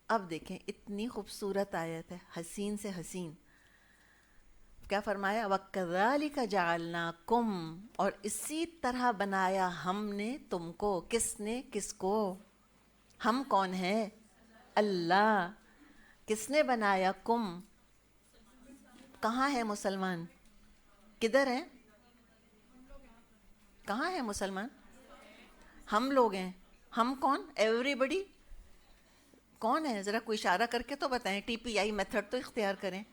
اب دیکھیں اتنی خوبصورت آیت ہے، حسین سے حسین. کیا فرمایا؟ وَكَذَلِكَ جَعَلْنَاكُمْ، اور اسی طرح بنایا ہم نے تم کو. کس نے؟ کس کو؟ ہم کون ہے؟ اللہ. کس نے بنایا؟ کم. کہاں ہے مسلمان؟ کدھر ہیں؟ کہاں ہے مسلمان؟ ہم لوگ ہیں. ہم کون؟ ایوری بڈی. کون ہے؟ ذرا کوئی اشارہ کر کے تو بتائیں. ٹی پی آئی میتھڈ تو اختیار کریں.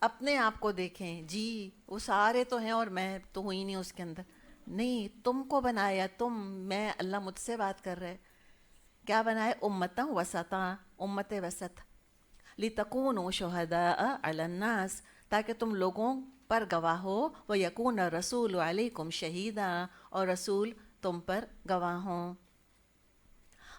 اپنے آپ کو دیکھیں. جی وہ سارے تو ہیں اور میں تو ہوئی نہیں اس کے اندر. نہیں، تم کو بنایا. تم، میں، اللہ مجھ سے بات کر رہے. کیا بنایا؟ امتا وسطا، امت وسط. لِتَكُونُوا شُهَدَاءَ عَلَى النَّاسِ، تاکہ تم لوگوں پر گواہ ہو. وَيَكُونَ الرَّسُولُ عَلَيْكُمْ شَهِيدًا، اور رسول تم پر گواہ ہوں.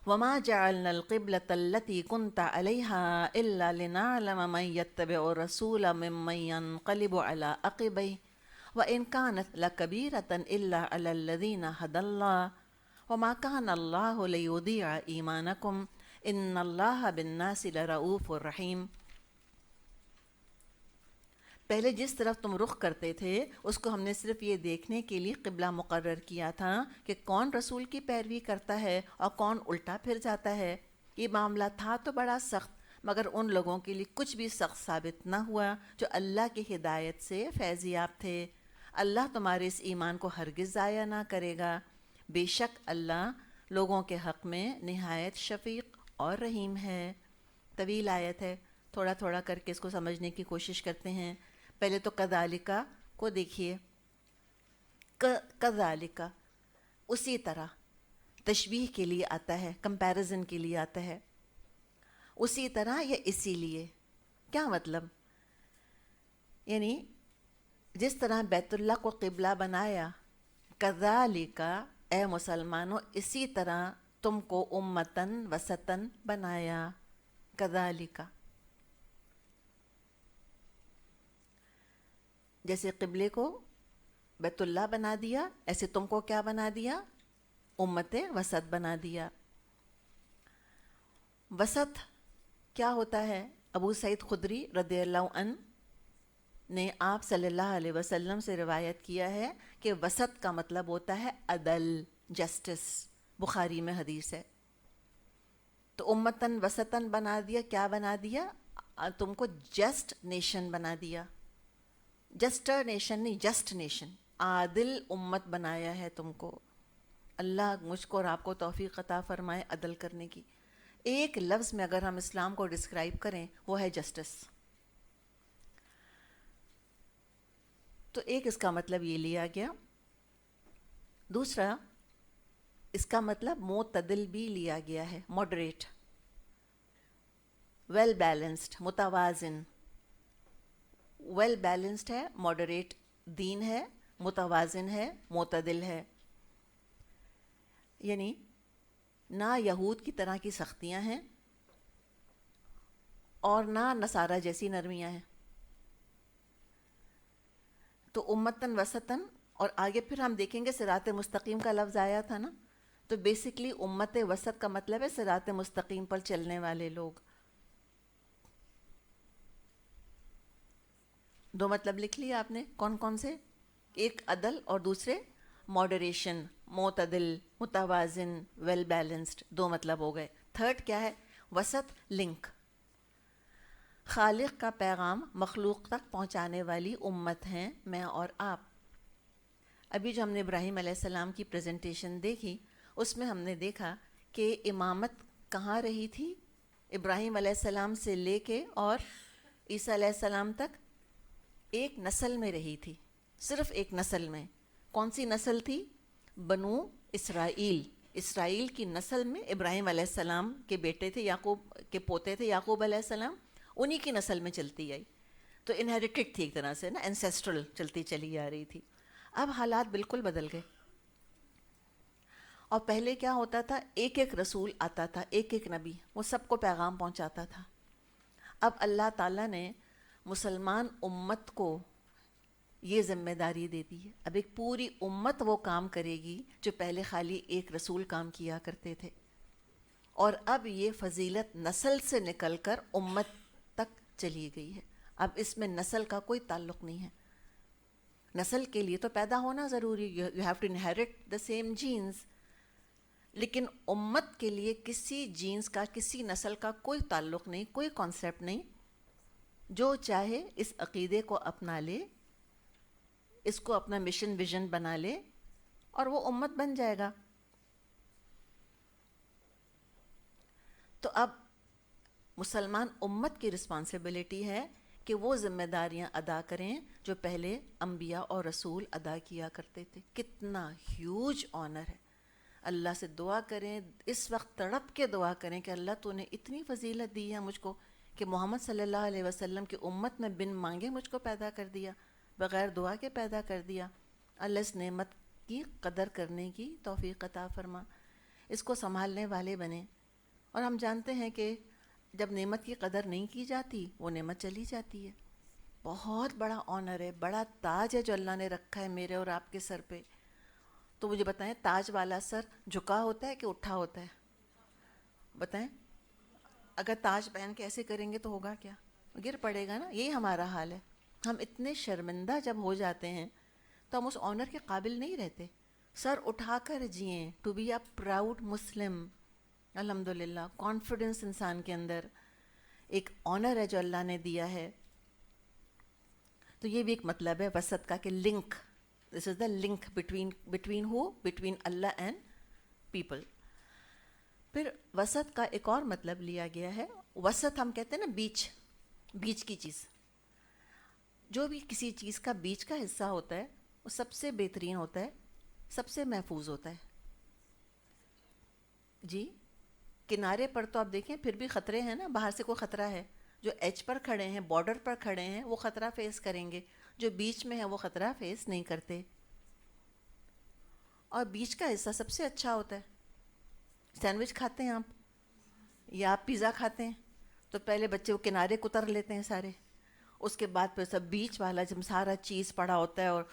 وَمَا جَعَلْنَا الْقِبْلَةَ الَّتِي كُنْتَ عَلَيْهَا إِلَّا لِنَعْلَمَ مَن يَتَّبِعُ الرَّسُولَ مِمَّن يَنقَلِبُ عَلَىٰ عَقِبَيْهِ وَإِنْ كَانَتْ لَكَبِيرَةً إِلَّا عَلَى الَّذِينَ هَدَى اللَّهُ وَمَا كَانَ اللَّهُ لِيُضِيعَ إِيمَانَكُمْ إِنَّ اللَّهَ بِالنَّاسِ لَرَءُوفٌ رَحِيمٌ. پہلے جس طرف تم رخ کرتے تھے اس کو ہم نے صرف یہ دیکھنے کے لیے قبلہ مقرر کیا تھا کہ کون رسول کی پیروی کرتا ہے اور کون الٹا پھر جاتا ہے. یہ معاملہ تھا تو بڑا سخت، مگر ان لوگوں کے لیے کچھ بھی سخت ثابت نہ ہوا جو اللہ کی ہدایت سے فیض یاب تھے. اللہ تمہارے اس ایمان کو ہرگز ضائع نہ کرے گا. بے شک اللہ لوگوں کے حق میں نہایت شفیق اور رحیم ہے. طویل آیت ہے، تھوڑا تھوڑا کر کے اس کو سمجھنے کی کوشش کرتے ہیں. پہلے تو کذالکا کو دیکھیے. کذالکا اسی طرح، تشبیہ کے لیے آتا ہے، کمپیریزن کے لیے آتا ہے. اسی طرح یا اسی لیے، کیا مطلب؟ یعنی جس طرح بیت اللہ کو قبلہ بنایا، کذالکا اے مسلمانوں اسی طرح تم کو امتن وسطن بنایا. کذالکا جیسے قبلے کو بیت اللہ بنا دیا، ایسے تم کو کیا بنا دیا؟ امت وسط بنا دیا. وسط کیا ہوتا ہے؟ ابو سعید خدری رضی اللہ عنہ نے آپ صلی اللہ علیہ وسلم سے روایت کیا ہے کہ وسط کا مطلب ہوتا ہے عدل، جسٹس. بخاری میں حدیث ہے. تو امتن وسطن بنا دیا. کیا بنا دیا؟ تم کو جسٹ نیشن بنا دیا. جسٹر نیشن نہیں، جسٹ نیشن. عادل امت بنایا ہے تم کو. اللہ مجھ کو اور آپ کو توفیق عطا فرمائے عدل کرنے کی. ایک لفظ میں اگر ہم اسلام کو ڈسکرائب کریں وہ ہے جسٹس. تو ایک اس کا مطلب یہ لیا گیا. دوسرا اس کا مطلب معتدل بھی لیا گیا ہے، ماڈریٹ، ویل بیلنسڈ، متوازن. ویل بیلنسڈ ہے، ماڈریٹ دین ہے، متوازن ہے، معتدل ہے. یعنی نہ یہود کی طرح کی سختیاں ہیں اور نہ نصارہ جیسی نرمیاں ہیں. تو امتن وسطن، اور آگے پھر ہم دیکھیں گے صراط مستقیم کا لفظ آیا تھا نا. تو بیسکلی امت وسط کا مطلب ہے صراط مستقیم پر چلنے والے لوگ. دو مطلب لکھ لیے آپ نے. کون کون سے؟ ایک عدل اور دوسرے ماڈریشن، معتدل، متوازن، ویل بیلنسڈ. دو مطلب ہو گئے. تھرڈ کیا ہے؟ وسط، لنک. خالق کا پیغام مخلوق تک پہنچانے والی امت ہیں میں اور آپ. ابھی جو ہم نے ابراہیم علیہ السلام کی پریزنٹیشن دیکھی اس میں ہم نے دیکھا کہ امامت کہاں رہی تھی؟ ابراہیم علیہ السلام سے لے کے اور عیسیٰ علیہ السلام تک ایک نسل میں رہی تھی. صرف ایک نسل میں. کون سی نسل تھی؟ بنو اسرائیل. اسرائیل کی نسل میں ابراہیم علیہ السلام کے بیٹے تھے، یعقوب کے پوتے تھے یعقوب علیہ السلام. انہی کی نسل میں چلتی آئی. تو انہیریٹڈ تھی ایک طرح سے نا، اینسیسٹرل چلتی چلی آ رہی تھی. اب حالات بالکل بدل گئے. اور پہلے کیا ہوتا تھا؟ ایک ایک رسول آتا تھا، ایک ایک نبی، وہ سب کو پیغام پہنچاتا تھا. اب اللہ تعالیٰ نے مسلمان امت کو یہ ذمہ داری دے دی ہے. اب ایک پوری امت وہ کام کرے گی جو پہلے خالی ایک رسول کام کیا کرتے تھے. اور اب یہ فضیلت نسل سے نکل کر امت تک چلی گئی ہے. اب اس میں نسل کا کوئی تعلق نہیں ہے. نسل کے لیے تو پیدا ہونا ضروری, you have to inherit the same genes, لیکن امت کے لیے کسی جینز کا, کسی نسل کا کوئی تعلق نہیں, کوئی کانسیپٹ نہیں. جو چاہے اس عقیدے کو اپنا لے, اس کو اپنا مشن ویژن بنا لے, اور وہ امت بن جائے گا. تو اب مسلمان امت کی رسپانسبلٹی ہے کہ وہ ذمہ داریاں ادا کریں جو پہلے انبیاء اور رسول ادا کیا کرتے تھے. کتنا ہیوج آنر ہے. اللہ سے دعا کریں, اس وقت تڑپ کے دعا کریں کہ اللہ تو نے اتنی فضیلت دی ہے مجھ کو کہ محمد صلی اللہ علیہ وسلم کی امت میں بن مانگے مجھ کو پیدا کر دیا, بغیر دعا کے پیدا کر دیا. اللہ اس نعمت کی قدر کرنے کی توفیق عطا فرما, اس کو سنبھالنے والے بنیں. اور ہم جانتے ہیں کہ جب نعمت کی قدر نہیں کی جاتی وہ نعمت چلی جاتی ہے. بہت بڑا آنر ہے, بڑا تاج ہے جو اللہ نے رکھا ہے میرے اور آپ کے سر پہ. تو مجھے بتائیں, تاج والا سر جھکا ہوتا ہے کہ اٹھا ہوتا ہے؟ بتائیں, اگر تاج پہن کے ایسے کریں گے تو ہوگا کیا؟ گر پڑے گا نا. یہی ہمارا حال ہے. ہم اتنے شرمندہ جب ہو جاتے ہیں تو ہم اس آنر کے قابل نہیں رہتے. سر اٹھا کر جئیں, ٹو بی اے پراؤڈ مسلم. الحمدللہ, کانفیڈنس انسان کے اندر ایک آنر ہے جو اللہ نے دیا ہے. تو یہ بھی ایک مطلب ہے وسط کا کہ link, this is the link between who, between Allah and people. پھر وسط کا ایک اور مطلب لیا گیا ہے. وسط ہم کہتے ہیں نا بیچ, بیچ کی چیز. جو بھی کسی چیز کا بیچ کا حصہ ہوتا ہے وہ سب سے بہترین ہوتا ہے, سب سے محفوظ ہوتا ہے. جی, کنارے پر تو آپ دیکھیں پھر بھی خطرے ہیں نا, باہر سے کوئی خطرہ ہے. جو ایج پر کھڑے ہیں, بارڈر پر کھڑے ہیں, وہ خطرہ فیس کریں گے. جو بیچ میں ہے وہ خطرہ فیس نہیں کرتے. اور بیچ کا حصہ سب سے اچھا ہوتا ہے. سینڈوچ کھاتے ہیں آپ یا آپ پیزا کھاتے ہیں تو پہلے بچے وہ کنارے کتر لیتے ہیں سارے, اس کے بعد پھر سب بیچ والا جب سارا چیز پڑا ہوتا ہے اور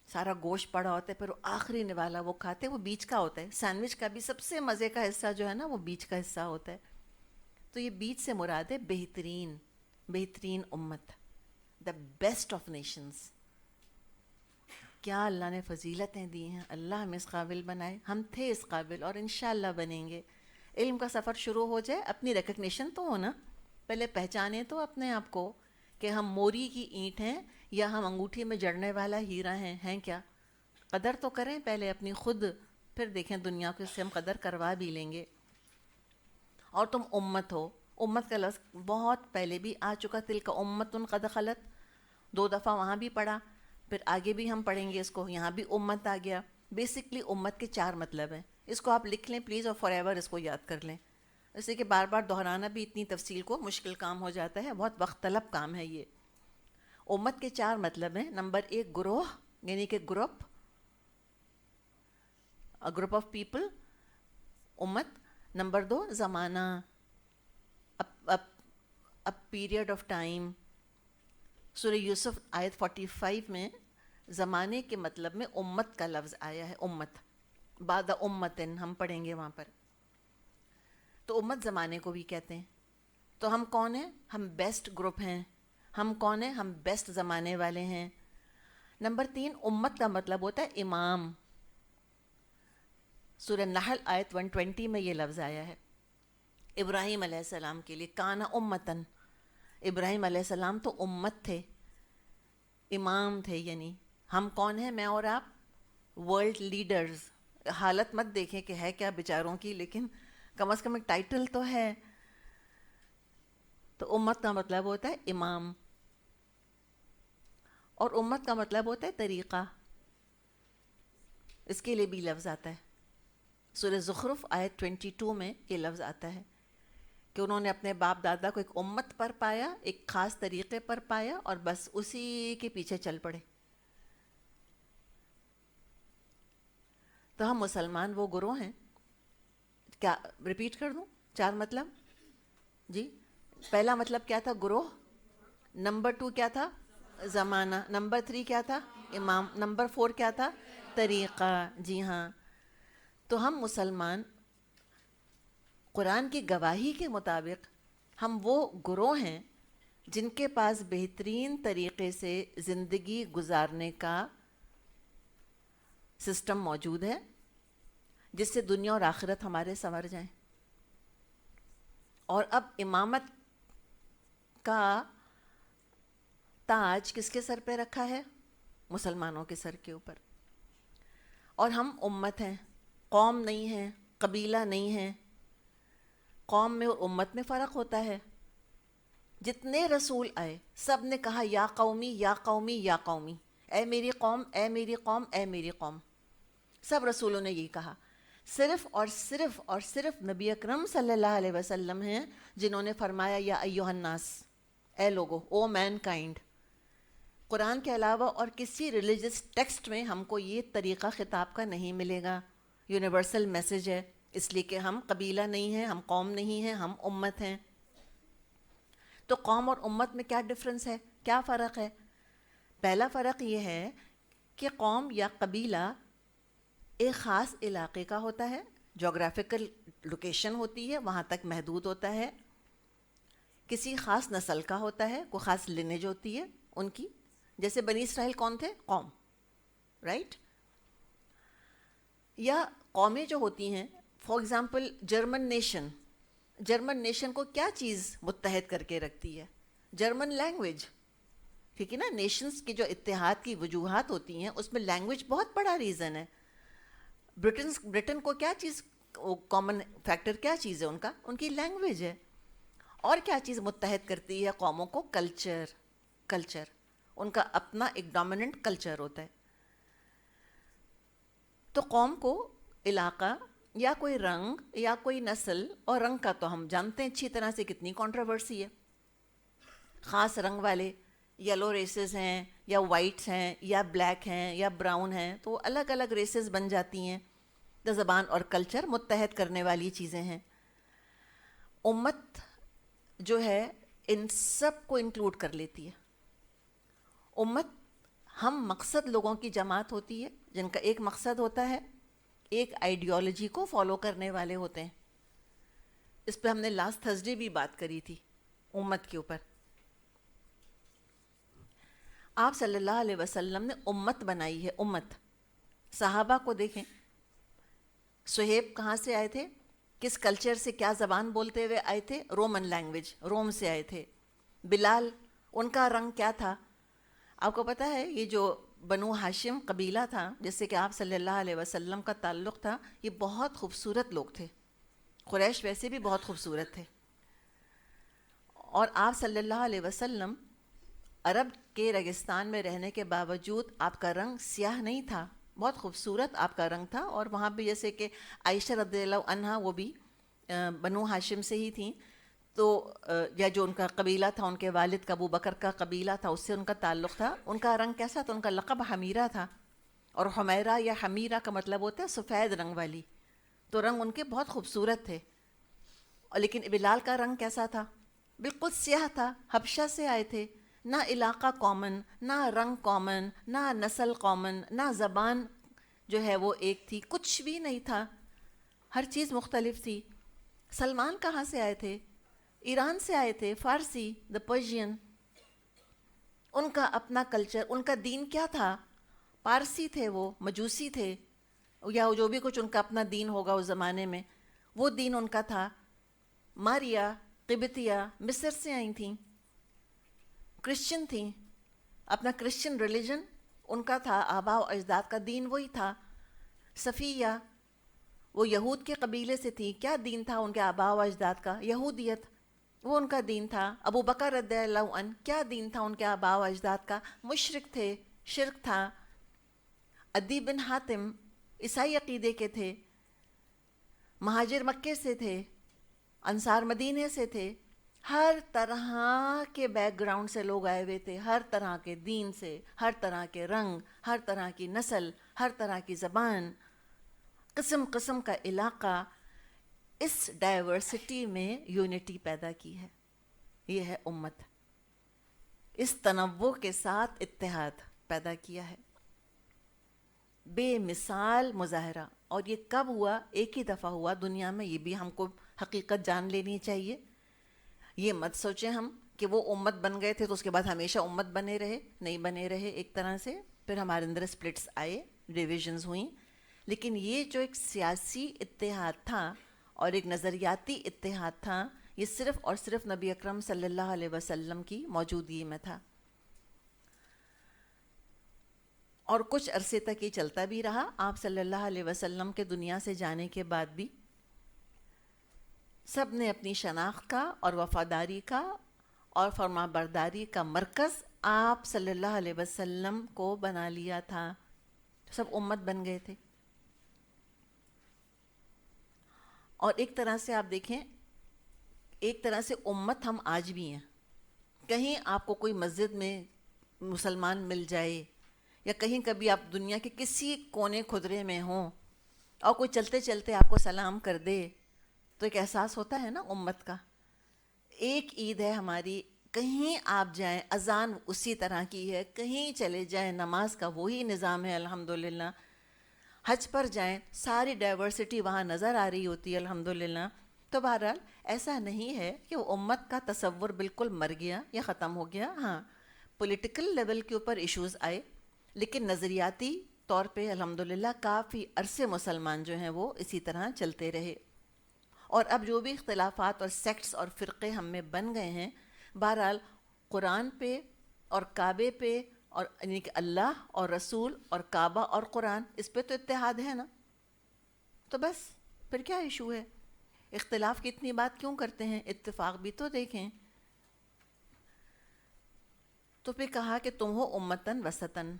سارا گوشت پڑا ہوتا ہے پھر وہ آخری والا وہ کھاتے ہیں, وہ بیچ کا ہوتا ہے. سینڈوچ کا بھی سب سے مزے کا حصہ جو ہے نا وہ بیچ کا حصہ ہوتا ہے. تو یہ بیچ سے مراد ہے بہترین, بہترین امت, دا بیسٹ آف نیشنز. کیا اللہ نے فضیلتیں دی ہیں, اللہ ہمیں اس قابل بنائے. ہم تھے اس قابل اور انشاءاللہ بنیں گے. علم کا سفر شروع ہو جائے, اپنی ریکگنیشن تو ہونا, پہلے پہچانے تو اپنے آپ کو کہ ہم موری کی اینٹ ہیں یا ہم انگوٹھی میں جڑنے والا ہیرا ہیں کیا. قدر تو کریں پہلے اپنی خود, پھر دیکھیں دنیا کو اس سے ہم قدر کروا بھی لیں گے. اور تم امت ہو, امت کا لفظ بہت پہلے بھی آ چکا, تلک امت قد خلت, 2 دفعہ وہاں بھی پڑھا, پھر آگے بھی ہم پڑھیں گے اس کو, یہاں بھی امت آ گیا. بیسکلی امت کے 4 مطلب ہیں. اس کو آپ لکھ لیں پلیز اور فار ایور اس کو یاد کر لیں. اسے کہ بار بار دہرانا بھی اتنی تفصیل کو مشکل کام ہو جاتا ہے, بہت وقت طلب کام ہے یہ. امت کے 4 مطلب ہیں. نمبر 1 گروہ, یعنی کہ group, a group of people, امت. نمبر 2 زمانہ, a period of time. سورہ یوسف آیت 45 میں زمانے کے مطلب میں امت کا لفظ آیا ہے. امت بعد امتن ہم پڑھیں گے وہاں پر. تو امت زمانے کو بھی کہتے ہیں. تو ہم کون ہیں؟ ہم بیسٹ گروپ ہیں. ہم کون ہیں؟ ہم بیسٹ زمانے والے ہیں. نمبر 3 امت کا مطلب ہوتا ہے امام. سورہ نحل آیت 120 میں یہ لفظ آیا ہے. ابراہیم علیہ السلام کے لیے کانا امتن, ابراہیم علیہ السلام تو امت تھے, امام تھے. یعنی ہم کون ہیں؟ میں اور آپ ورلڈ لیڈرز. حالت مت دیکھیں کہ ہے کیا بیچاروں کی, لیکن کم از کم ایک ٹائٹل تو ہے. تو امت کا مطلب ہوتا ہے امام, اور امت کا مطلب ہوتا ہے طریقہ. اس کے لیے بھی لفظ آتا ہے. سورہ زخرف آیت 22 میں یہ لفظ آتا ہے کہ انہوں نے اپنے باپ دادا کو ایک امت پر پایا, ایک خاص طریقے پر پایا, اور بس اسی کے پیچھے چل پڑے. تو ہم مسلمان وہ گروہ ہیں. کیا ریپیٹ کر دوں 4 مطلب؟ جی, پہلا مطلب کیا تھا؟ گروہ. نمبر 2 کیا تھا؟ زمانہ. نمبر 3 کیا تھا؟ امام. نمبر 4 کیا تھا؟ طریقہ. جی ہاں. تو ہم مسلمان قرآن کی گواہی کے مطابق ہم وہ گروہ ہیں جن کے پاس بہترین طریقے سے زندگی گزارنے کا سسٹم موجود ہے، جس سے دنیا اور آخرت ہمارے سنور جائیں. اور اب امامت کا تاج کس کے سر پہ رکھا ہے؟ مسلمانوں کے سر کے اوپر. اور ہم امت ہیں، قوم نہیں ہیں، قبیلہ نہیں ہیں. قوم میں اور امت میں فرق ہوتا ہے. جتنے رسول آئے سب نے کہا یا قومی یا قومی یا قومی، اے میری قوم اے میری قوم اے میری قوم. سب رسولوں نے یہی کہا. صرف اور صرف اور صرف نبی اکرم صلی اللہ علیہ وسلم ہیں جنہوں نے فرمایا یا ایھا الناس، اے لوگو، او مین کائنڈ. قرآن کے علاوہ اور کسی ریلیجس ٹیکسٹ میں ہم کو یہ طریقہ خطاب کا نہیں ملے گا. یونیورسل میسج ہے، اس لیے کہ ہم قبیلہ نہیں ہیں، ہم قوم نہیں ہیں، ہم امت ہیں. تو قوم اور امت میں کیا ڈفرنس ہے، کیا فرق ہے؟ پہلا فرق یہ ہے کہ قوم یا قبیلہ ایک خاص علاقے کا ہوتا ہے، جغرافیکل لوکیشن ہوتی ہے، وہاں تک محدود ہوتا ہے. کسی خاص نسل کا ہوتا ہے، کوئی خاص لینیج ہوتی ہے ان کی. جیسے بنی اسرائیل کون تھے؟ قوم، رائٹ؟ یا قومیں جو ہوتی ہیں، فار ایگزامپل جرمن نیشن کو کیا چیز متحد کر کے رکھتی ہے؟ German language. ٹھیک ہے نا؟ نیشنز کی جو اتحاد کی وجوہات ہوتی ہیں اس میں لینگویج بہت بڑا ریزن ہے. برٹن کو کیا چیز کامن فیکٹر کیا چیز ہے ان کی لینگویج ہے. اور کیا چیز متحد کرتی ہے قوموں کو؟ کلچر. ان کا اپنا ایک ڈومیننٹ کلچر ہوتا ہے. تو قوم کو علاقہ یا کوئی رنگ یا کوئی نسل، اور رنگ کا تو ہم جانتے ہیں اچھی طرح سے کتنی کنٹروورسی ہے. خاص رنگ والے یلو ریسز ہیں یا وائٹس ہیں یا بلیک ہیں یا براؤن ہیں، تو الگ الگ ریسز بن جاتی ہیں. تو زبان اور کلچر متحد کرنے والی چیزیں ہیں. امت جو ہے ان سب کو انکلوڈ کر لیتی ہے. امت ہم مقصد لوگوں کی جماعت ہوتی ہے جن کا ایک مقصد ہوتا ہے، ایک آئیڈیالوجی کو فالو کرنے والے ہوتے ہیں. اس پہ ہم نے لاسٹ تھرسڈے بھی بات کری تھی امت کے اوپر. آپ صلی اللہ علیہ وسلم نے امت بنائی ہے، امت. صحابہ کو دیکھیں، صہیب کہاں سے آئے تھے؟ کس کلچر سے، کیا زبان بولتے ہوئے آئے تھے؟ رومن لینگویج، روم سے آئے تھے. بلال، ان کا رنگ کیا تھا؟ آپ کو پتہ ہے یہ جو بنو ہاشم قبیلہ تھا جس سے کہ آپ صلی اللہ علیہ وسلم کا تعلق تھا، یہ بہت خوبصورت لوگ تھے. قریش ویسے بھی بہت خوبصورت تھے. اور آپ صلی اللہ علیہ وسلم عرب کے ریگستان میں رہنے کے باوجود آپ کا رنگ سیاہ نہیں تھا، بہت خوبصورت آپ کا رنگ تھا. اور وہاں بھی جیسے کہ عائشہ رضی اللہ عنہا وہ بھی بنو ہاشم سے ہی تھیں، تو یا جو ان کا قبیلہ تھا، ان کے والد کا ابو بکر کا قبیلہ تھا، اس سے ان کا تعلق تھا. ان کا رنگ کیسا تھا؟ ان کا لقب حمیرہ تھا. اور حمیرہ یا حمیرہ کا مطلب ہوتا ہے سفید رنگ والی. تو رنگ ان کے بہت خوبصورت تھے. لیکن بلال کا رنگ کیسا تھا؟ بالکل سیاہ تھا. حبشہ سے آئے تھے. نہ علاقہ کامن، نہ رنگ کامن، نہ نسل کامن، نہ زبان جو ہے وہ ایک تھی، کچھ بھی نہیں تھا. ہر چیز مختلف تھی. سلمان کہاں سے آئے تھے؟ ایران سے آئے تھے، فارسی، دا پرشین. ان کا اپنا کلچر، ان کا دین کیا تھا؟ پارسی تھے، وہ مجوسی تھے، یا جو بھی کچھ ان کا اپنا دین ہوگا اس زمانے میں، وہ دین ان کا تھا. ماریا قبطیہ مصر سے آئی تھیں، کرسچن تھیں، اپنا کرسچن ریلیجن ان کا تھا، آباء و اجداد کا دین وہی تھا. صفیہ وہ یہود کے قبیلے سے تھی، کیا دین تھا ان کے آباء و اجداد کا؟ یہودیت، وہ ان کا دین تھا. ابو بکر رضی اللہ عنہ، کیا دین تھا ان کے آباء و اجداد کا؟ مشرک تھے، شرک تھا. عدی بن حاتم عیسائی عقیدے کے تھے، مہاجر مکے سے تھے، انصار مدینے سے تھے. ہر طرح کے بیک گراؤنڈ سے لوگ آئے ہوئے تھے، ہر طرح کے دین سے، ہر طرح کے رنگ، ہر طرح کی نسل، ہر طرح کی زبان، قسم قسم کا علاقہ. اس ڈائیورسٹی میں یونٹی پیدا کی ہے. یہ ہے امت. اس تنوع کے ساتھ اتحاد پیدا کیا ہے. بے مثال مظاہرہ. اور یہ کب ہوا؟ ایک ہی دفعہ ہوا دنیا میں. یہ بھی ہم کو حقیقت جان لینی چاہیے. یہ مت سوچیں ہم کہ وہ امت بن گئے تھے تو اس کے بعد ہمیشہ امت بنے رہے، نہیں بنے رہے ایک طرح سے. پھر ہمارے اندر سپلٹس آئے، ڈویژنز ہوئیں، لیکن یہ جو ایک سیاسی اتحاد تھا اور ایک نظریاتی اتحاد تھا، یہ صرف اور صرف نبی اکرم صلی اللہ علیہ وسلم کی موجودگی میں تھا. اور کچھ عرصے تک یہ چلتا بھی رہا. آپ صلی اللہ علیہ وسلم کے دنیا سے جانے کے بعد بھی سب نے اپنی شناخت کا اور وفاداری کا اور فرما برداری کا مرکز آپ صلی اللہ علیہ وسلم کو بنا لیا تھا. سب امت بن گئے تھے. اور ایک طرح سے آپ دیکھیں، ایک طرح سے امت ہم آج بھی ہیں. کہیں آپ کو کوئی مسجد میں مسلمان مل جائے یا کہیں کبھی آپ دنیا کے کسی کونے خدرے میں ہوں اور کوئی چلتے چلتے آپ کو سلام کر دے تو ایک احساس ہوتا ہے نا امت کا. ایک عید ہے ہماری، کہیں آپ جائیں اذان اسی طرح کی ہے، کہیں چلے جائیں نماز کا وہی نظام ہے الحمدللہ. حج پر جائیں ساری ڈائیورسٹی وہاں نظر آ رہی ہوتی ہے الحمدللہ. تو بہرحال ایسا نہیں ہے کہ وہ امت کا تصور بالکل مر گیا یا ختم ہو گیا. ہاں، پولیٹیکل لیول کے اوپر ایشوز آئے، لیکن نظریاتی طور پہ الحمدللہ کافی عرصے مسلمان جو ہیں وہ اسی طرح چلتے رہے. اور اب جو بھی اختلافات اور سیکٹس اور فرقے ہم میں بن گئے ہیں، بہرحال قرآن پہ اور کعبے پہ اور یعنی کہ اللہ اور رسول اور کعبہ اور قرآن، اس پہ تو اتحاد ہے نا. تو بس پھر کیا ایشو ہے؟ اختلاف کی اتنی بات کیوں کرتے ہیں؟ اتفاق بھی تو دیکھیں. تو پھر کہا کہ تم ہو امتن وسطن،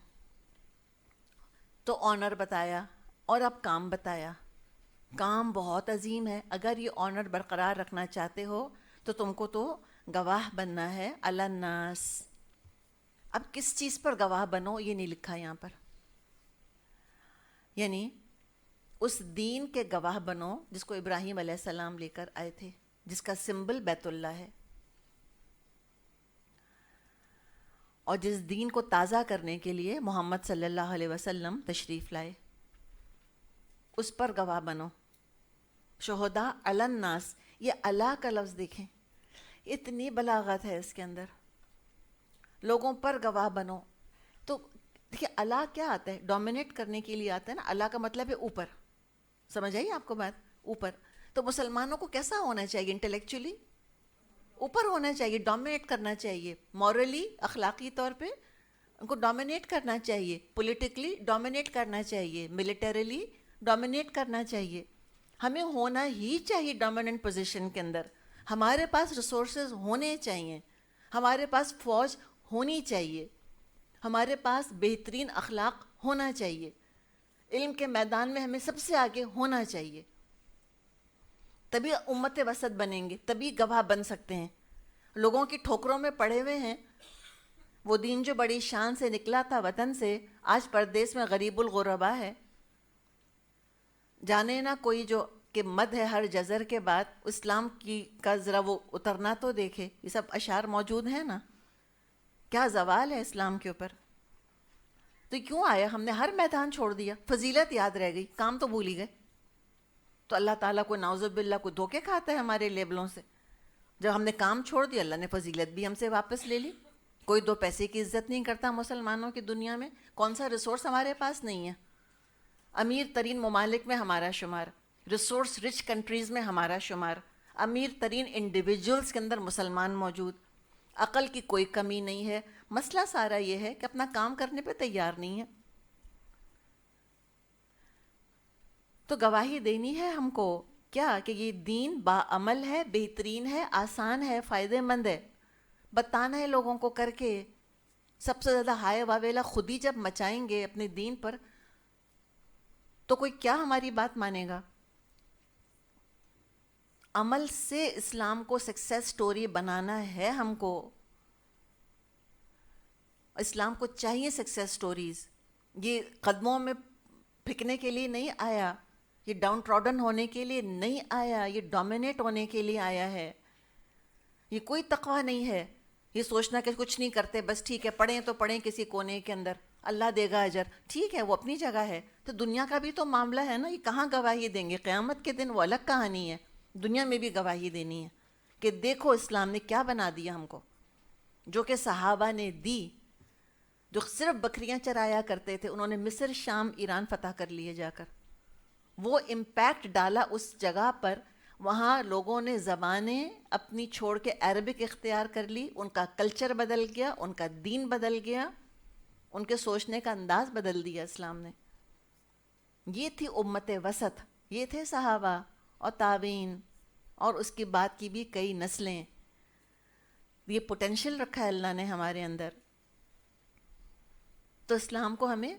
تو آنر بتایا اور اب کام بتایا. کام بہت عظیم ہے. اگر یہ آنر برقرار رکھنا چاہتے ہو تو تم کو تو گواہ بننا ہے علی الناس. اب کس چیز پر گواہ بنو یہ نہیں لکھا یہاں پر، یعنی اس دین کے گواہ بنو جس کو ابراہیم علیہ السلام لے کر آئے تھے، جس کا سمبل بیت اللہ ہے، اور جس دین کو تازہ کرنے کے لیے محمد صلی اللہ علیہ وسلم تشریف لائے، اس پر گواہ بنو. شہداء علی الناس، یہ اللہ کا لفظ دیکھیں، اتنی بلاغت ہے اس کے اندر. لوگوں پر گواہ بنو. تو دیکھیے اللہ کیا آتا ہے؟ ڈومینیٹ کرنے کے لیے آتا ہے نا. اللہ کا مطلب ہے اوپر. سمجھ آئی آپ کو بات؟ اوپر. تو مسلمانوں کو کیسا ہونا چاہیے؟ انٹلیکچولی اوپر ہونا چاہیے، ڈومینیٹ کرنا چاہیے، مورلی اخلاقی طور پہ ان کو ڈومینیٹ کرنا چاہیے، پولیٹیکلی ڈومینیٹ کرنا چاہیے، ملیٹریلی ڈومینیٹ کرنا چاہیے. ہمیں ہونا ہی چاہیے ڈومیننٹ پوزیشن کے اندر. ہمارے پاس ریسورسز ہونے چاہیے، ہمارے پاس فوج ہونی چاہیے، ہمارے پاس بہترین اخلاق ہونا چاہیے، علم کے میدان میں ہمیں سب سے آگے ہونا چاہیے. تبھی امت وسط بنیں گے، تبھی گواہ بن سکتے ہیں. لوگوں کی ٹھوکروں میں پڑے ہوئے ہیں. وہ دین جو بڑی شان سے نکلا تھا وطن سے، آج پردیس میں غریب الغربا ہے. جانے نہ کوئی جو کہ مد ہے ہر جزر کے بعد، اسلام کی کا ذرا وہ اترنا تو دیکھے. یہ سب اشعار موجود ہیں نا. کیا زوال ہے اسلام کے اوپر. تو کیوں آیا؟ ہم نے ہر میدان چھوڑ دیا، فضیلت یاد رہ گئی، کام تو بھول ہی گئے. تو اللہ تعالیٰ کو نعوذ باللہ کو دھوکے کھاتا ہے ہمارے لیبلوں سے. جب ہم نے کام چھوڑ دیا، اللہ نے فضیلت بھی ہم سے واپس لے لی. کوئی دو پیسے کی عزت نہیں کرتا مسلمانوں کی دنیا میں. کون سا ریسورس ہمارے پاس نہیں ہے؟ امیر ترین ممالک میں ہمارا شمار، ریسورس رچ کنٹریز میں ہمارا شمار، امیر ترین انڈیویجولز کے اندر مسلمان موجود. عقل کی کوئی کمی نہیں ہے. مسئلہ سارا یہ ہے کہ اپنا کام کرنے پہ تیار نہیں ہے. تو گواہی دینی ہے ہم کو کیا کہ یہ دین باعمل ہے، بہترین ہے، آسان ہے، فائدہ مند ہے. بتانا ہے لوگوں کو کر کے. سب سے زیادہ ہائے واویلا خود ہی جب مچائیں گے اپنے دین پر تو کوئی کیا ہماری بات مانے گا؟ عمل سے اسلام کو سکسیس سٹوری بنانا ہے ہم کو. اسلام کو چاہیے سکسیس سٹوریز. یہ قدموں میں پھکنے کے لیے نہیں آیا، یہ ڈاؤن ٹراڈن ہونے کے لیے نہیں آیا، یہ ڈومینیٹ ہونے کے لیے آیا ہے. یہ کوئی تقویٰ نہیں ہے یہ سوچنا کہ کچھ نہیں کرتے بس ٹھیک ہے، پڑھیں تو پڑھیں کسی کونے کے اندر، اللہ دے گا اجر. ٹھیک ہے وہ اپنی جگہ ہے. تو دنیا کا بھی تو معاملہ ہے نا. یہ کہاں گواہی دیں گے؟ قیامت کے دن وہ الگ کہانی ہے. دنیا میں بھی گواہی دینی ہے کہ دیکھو اسلام نے کیا بنا دیا ہم کو، جو کہ صحابہ نے دی، جو صرف بکریاں چرایا کرتے تھے، انہوں نے مصر، شام، ایران فتح کر لیے جا کر، وہ امپیکٹ ڈالا اس جگہ پر، وہاں لوگوں نے زبانیں اپنی چھوڑ کے عربک اختیار کر لی، ان کا کلچر بدل گیا، ان کا دین بدل گیا، ان کے سوچنے کا انداز بدل دیا اسلام نے۔ یہ تھی امت وسط، یہ تھے صحابہ اور تابعین اور اس کی بعد کی بھی کئی نسلیں۔ یہ پوٹینشل رکھا ہے اللہ نے ہمارے اندر، تو اسلام کو ہمیں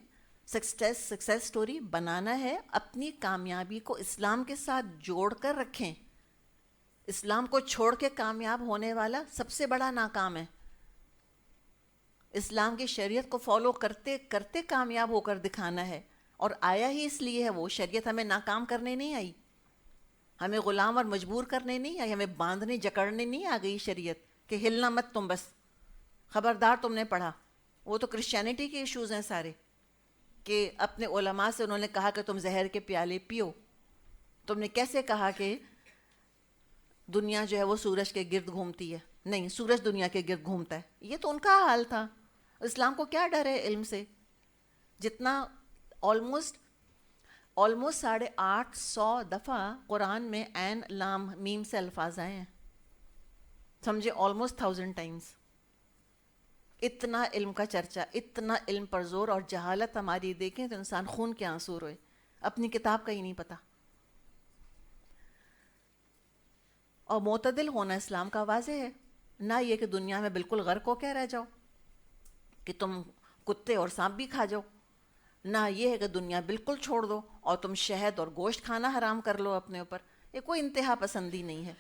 سکسیس سٹوری بنانا ہے، اپنی کامیابی کو اسلام کے ساتھ جوڑ کر رکھیں۔ اسلام کو چھوڑ کے کامیاب ہونے والا سب سے بڑا ناکام ہے۔ اسلام کی شریعت کو فالو کرتے کرتے کامیاب ہو کر دکھانا ہے، اور آیا ہی اس لیے ہے، وہ شریعت ہمیں ناکام کرنے نہیں آئی، ہمیں غلام اور مجبور کرنے نہیں آئی، ہمیں باندھنے جکڑنے نہیں آ گئی شریعت کہ ہلنا مت تم، بس خبردار تم نے پڑھا۔ وہ تو کرسچینٹی کے ایشوز ہیں سارے، کہ اپنے علماء سے انہوں نے کہا کہ تم زہر کے پیالے پیو، تم نے کیسے کہا کہ دنیا جو ہے وہ سورج کے گرد گھومتی ہے؟ نہیں، سورج دنیا کے گرد گھومتا ہے۔ یہ تو ان کا حال تھا۔ اسلام کو کیا ڈر ہے علم سے؟ جتنا آلموسٹ 850 دفعہ قرآن میں عین لام میم سے الفاظ آئے ہیں، سمجھے، آلموسٹ 1000 ٹائمز۔ اتنا علم کا چرچہ، اتنا علم پر زور، اور جہالت ہماری دیکھیں تو انسان خون کے آنسو روئے، اپنی کتاب کا ہی نہیں پتہ۔ اور معتدل ہونا اسلام کا واضح ہے، نہ یہ کہ دنیا میں بالکل غرق ہو کے رہ جاؤ کہ تم کتے اور سانپ بھی کھا جاؤ، نہ یہ ہے کہ دنیا بالکل چھوڑ دو اور تم شہد اور گوشت کھانا حرام کر لو اپنے اوپر۔ یہ کوئی انتہا پسندی نہیں ہے۔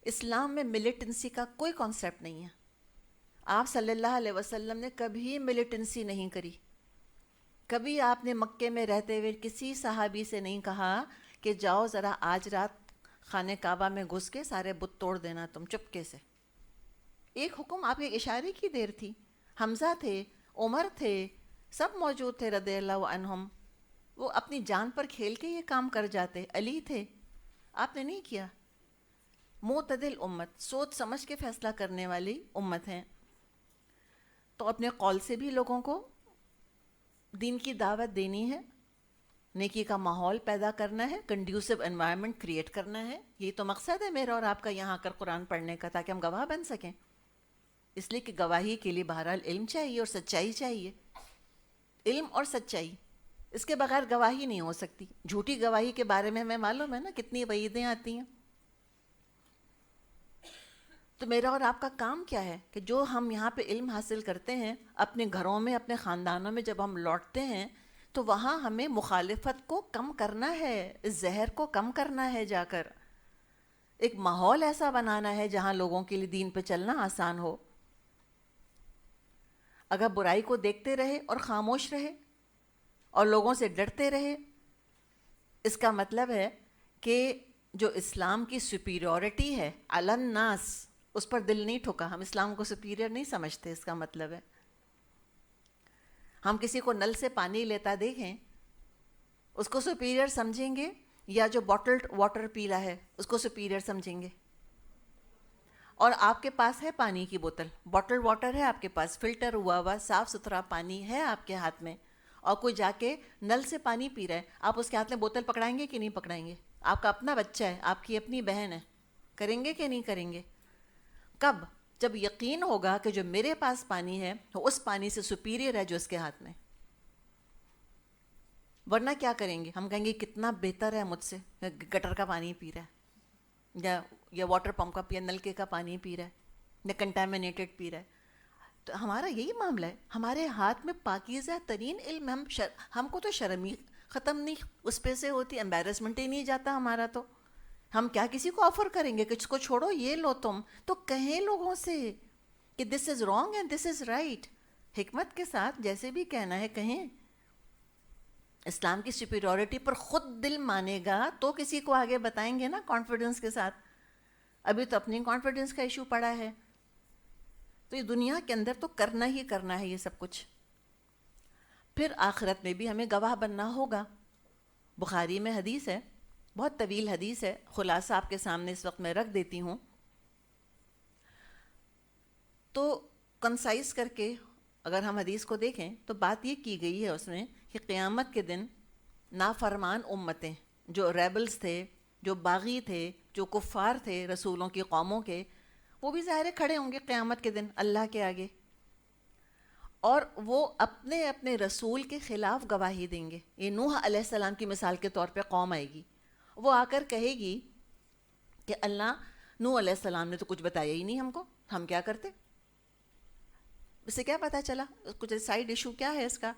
اسلام میں ملیٹنسی کا کوئی کانسیپٹ نہیں ہے۔ آپ صلی اللہ علیہ وسلم نے کبھی ملیٹنسی نہیں کری، کبھی آپ نے مکے میں رہتے ہوئے کسی صحابی سے نہیں کہا کہ جاؤ ذرا آج رات خانہ کعبہ میں گھس کے سارے بت توڑ دینا تم چپکے سے۔ ایک حکم آپ کے اشارے کی دیر تھی۔ حمزہ تھے، عمر تھے، سب موجود تھے رضی اللہ عنہم، وہ اپنی جان پر کھیل کے یہ کام کر جاتے۔ علی تھے، آپ نے نہیں کیا۔ معتدل امت، سوچ سمجھ کے فیصلہ کرنے والی امت ہیں، تو اپنے قول سے بھی لوگوں کو دین کی دعوت دینی ہے، نیکی کا ماحول پیدا کرنا ہے، کنڈیوسو انوائرمنٹ کریٹ کرنا ہے۔ یہی تو مقصد ہے میرا اور آپ کا یہاں کر قرآن پڑھنے کا، تاکہ ہم گواہ بن سکیں۔ اس لیے کہ گواہی کے لیے بہرحال علم چاہیے اور سچائی چاہیے، علم اور سچائی، اس کے بغیر گواہی نہیں ہو سکتی۔ جھوٹی گواہی کے بارے میں ہمیں معلوم ہے نا کتنی وعیدیں آتی ہیں۔ تو میرا اور آپ کا کام کیا ہے کہ جو ہم یہاں پہ علم حاصل کرتے ہیں، اپنے گھروں میں، اپنے خاندانوں میں جب ہم لوٹتے ہیں تو وہاں ہمیں مخالفت کو کم کرنا ہے، اس زہر کو کم کرنا ہے، جا کر ایک ماحول ایسا بنانا ہے جہاں لوگوں کے لیے دین پہ چلنا آسان ہو۔ اگر برائی کو دیکھتے رہے اور خاموش رہے اور لوگوں سے ڈرتے رہے، اس کا مطلب ہے کہ جو اسلام کی سپیریورٹی ہے علی الناس، اس پر دل نہیں ٹھکا۔ ہم اسلام کو سپیریئر نہیں سمجھتے، اس کا مطلب ہے ہم کسی کو نل سے پانی لیتا دیکھیں اس کو سپیریئر سمجھیں گے، یا جو باٹلڈ واٹر پیلا ہے اس کو سپیریئر سمجھیں گے؟ اور آپ کے پاس ہے پانی کی بوتل، باٹل واٹر ہے آپ کے پاس، فلٹر ہوا ہوا صاف ستھرا پانی ہے آپ کے ہاتھ میں، اور کوئی جا کے نل سے پانی پی رہا ہے، آپ اس کے ہاتھ میں بوتل پکڑائیں گے کہ نہیں پکڑائیں گے؟ آپ کا اپنا بچہ ہے، آپ کی اپنی بہن ہے، کریں گے کہ نہیں کریں گے؟ کب؟ جب یقین ہوگا کہ جو میرے پاس پانی ہے وہ اس پانی سے سپیریئر ہے جو اس کے ہاتھ میں۔ ورنہ کیا کریں گے؟ ہم کہیں گے کتنا بہتر ہے مجھ سے، گٹر کا پانی پی رہا ہے، یا واٹر پمپ کا یا نلکے کا پانی پی رہا ہے، یا کنٹامنیٹڈ پی رہا ہے۔ تو ہمارا یہی معاملہ ہے، ہمارے ہاتھ میں پاکیزہ ترین علم، ہم کو تو شرم ہی ختم نہیں اس پہ سے ہوتی، امبیرسمنٹ ہی نہیں جاتا ہمارا، تو ہم کیا کسی کو آفر کریں گے کہ اس کو چھوڑو یہ لو تم؟ تو کہیں لوگوں سے کہ this is wrong and this is right, حکمت کے ساتھ جیسے بھی کہنا ہے کہیں۔ اسلام کی سپیریورٹی پر خود دل مانے گا تو کسی کو آگے بتائیں گے نا کانفیڈنس کے ساتھ۔ ابھی تو اپنی کانفیڈنس کا ایشو پڑا ہے، تو یہ دنیا کے اندر تو کرنا ہی کرنا ہے یہ سب کچھ، پھر آخرت میں بھی ہمیں گواہ بننا ہوگا۔ بخاری میں حدیث ہے بہت طویل حدیث ہے، خلاصہ آپ کے سامنے اس وقت میں رکھ دیتی ہوں. تو کنسائز کر کے اگر ہم حدیث کو دیکھیں تو بات یہ کی گئی ہے اس میں کہ قیامت کے دن نافرمان امتیں، جو ریبلز تھے، جو باغی تھے، جو کفار تھے رسولوں کی قوموں کے، وہ بھی ظاہر کھڑے ہوں گے قیامت کے دن اللہ کے آگے، اور وہ اپنے اپنے رسول کے خلاف گواہی دیں گے. یہ نوح علیہ السلام کی مثال کے طور پہ قوم آئے گی، وہ آ کر کہے گی کہ اللہ، نوح علیہ السلام نے تو کچھ بتایا ہی نہیں ہم کو، ہم کیا کرتے؟ اس سے کیا پتہ چلا؟ کچھ سائیڈ ایشو کیا ہے اس کا؟